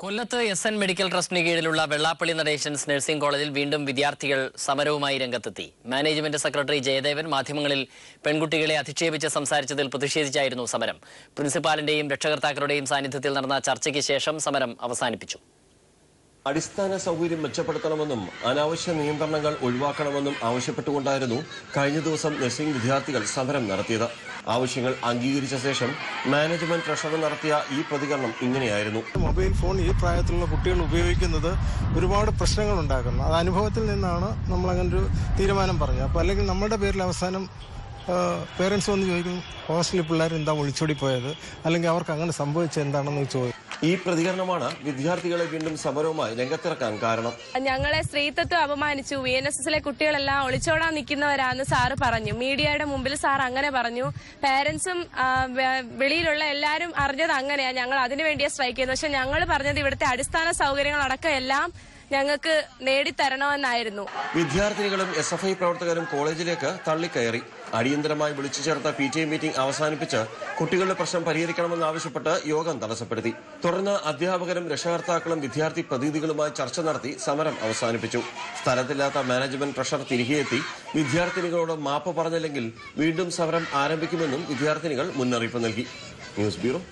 കൊല്ലത്ത് എസ്.എൻ. മെഡിക്കൽ ട്രസ്റ്റിന് കീഴിലുള്ള വെള്ളാപ്പള്ളി നടേശൻസ് നഴ്സിംഗ് കോളേജിൽ വീണ്ടും വിദ്യാർത്ഥികൾ സമരവുമായി രംഗത്തെത്തി. മാനേജ്മെന്റ് സെക്രട്ടറി ജയദേവൻ മാധ്യമങ്ങളിൽ പെൺകുട്ടികളെ അധിക്ഷേപിച്ച് സംസാരിച്ചതിൽ പ്രതിഷേധിച്ചായിരുന്നു സമരം. പ്രിൻസിപ്പാലിന്റെയും രക്ഷകർത്താക്കളുടെയും സാന്നിധ്യത്തിൽ നടന്ന ചർച്ചയ്ക്ക് ശേഷം സമരം അവസാനിപ്പിച്ചു. അടിസ്ഥാന സൗകര്യം മെച്ചപ്പെടുത്തണമെന്നും അനാവശ്യ നിയന്ത്രണങ്ങൾ ഒഴിവാക്കണമെന്നും ആവശ്യപ്പെട്ടുകൊണ്ടായിരുന്നു കഴിഞ്ഞ ദിവസം നഴ്സിംഗ് വിദ്യാർത്ഥികൾ സമരം നടത്തിയത്. ആവശ്യങ്ങൾ അംഗീകരിച്ച ശേഷം മാനേജ്മെന്റ് ട്രഷറർ നടത്തിയ ഈ പ്രതികരണം ഇങ്ങനെയായിരുന്നു. മൊബൈൽ ഫോൺ ഈ പ്രായത്തിലുള്ള കുട്ടികൾ ഉപയോഗിക്കുന്നത് ഒരുപാട് പ്രശ്നങ്ങൾ ഉണ്ടാക്കുന്നു. അത് അനുഭവത്തിൽ നിന്നാണ് നമ്മൾ അങ്ങനെ ഒരു തീരുമാനം പറഞ്ഞത്. അപ്പോൾ അല്ലെങ്കിൽ നമ്മുടെ പേരിൽ അവസാനം പേരൻസ് വന്ന് ചോദിക്കും, ഹോസ്റ്റലിൽ പിള്ളേർ എന്താ ഒളിച്ചോടി പോയത്, അല്ലെങ്കിൽ അവർക്ക് അങ്ങനെ സംഭവിച്ചത് എന്താണെന്ന് ചോദിക്കും. ഈ പ്രതികരണമാണ് വിദ്യാർത്ഥികളെ വീണ്ടും സമരവുമായി രംഗത്തിറക്കാൻ കാരണം. ഞങ്ങളെ സ്ത്രീത്വം അപമാനിച്ചു, VNSSലെ കുട്ടികളെല്ലാം ഒളിച്ചോടാൻ നിൽക്കുന്നവരാന്ന് സാറ് പറഞ്ഞു. മീഡിയയുടെ മുമ്പിൽ സാർ അങ്ങനെ പറഞ്ഞു. പേരൻസും വെളിയിലുള്ള എല്ലാവരും അറിഞ്ഞത് അങ്ങനെയാ. ഞങ്ങൾ അതിനു വേണ്ടിയാ സ്ട്രൈക്ക് ചെയ്യുന്നത്. പക്ഷെ ഞങ്ങൾ പറഞ്ഞത് ഇവിടുത്തെ അടിസ്ഥാന സൗകര്യങ്ങളടക്കം എല്ലാം ഞങ്ങൾക്ക് നേടിത്തരണമെന്നായിരുന്നു. വിദ്യാർത്ഥിനികളും SFI പ്രവർത്തകരും കോളേജിലേക്ക് തള്ളിക്കയറി. അടിയന്തരമായി വിളിച്ചു ചേർത്ത PTA മീറ്റിംഗ് അവസാനിപ്പിച്ച് കുട്ടികളുടെ പ്രശ്നം പരിഹരിക്കണമെന്നാവശ്യപ്പെട്ട് യോഗം തടസ്സപ്പെടുത്തി. തുടർന്ന് അധ്യാപകരും രക്ഷകർത്താക്കളും വിദ്യാർത്ഥി പ്രതിനിധികളുമായി ചർച്ച നടത്തി സമരം അവസാനിപ്പിച്ചു. സ്ഥലത്തില്ലാത്ത മാനേജ്മെന്റ് ട്രഷറർ തിരികെയെത്തി വിദ്യാർത്ഥിനികളോട് മാപ്പ് പറഞ്ഞില്ലെങ്കിൽ വീണ്ടും സമരം ആരംഭിക്കുമെന്നും വിദ്യാർത്ഥിനികൾ മുന്നറിയിപ്പ് നൽകി. News bureau.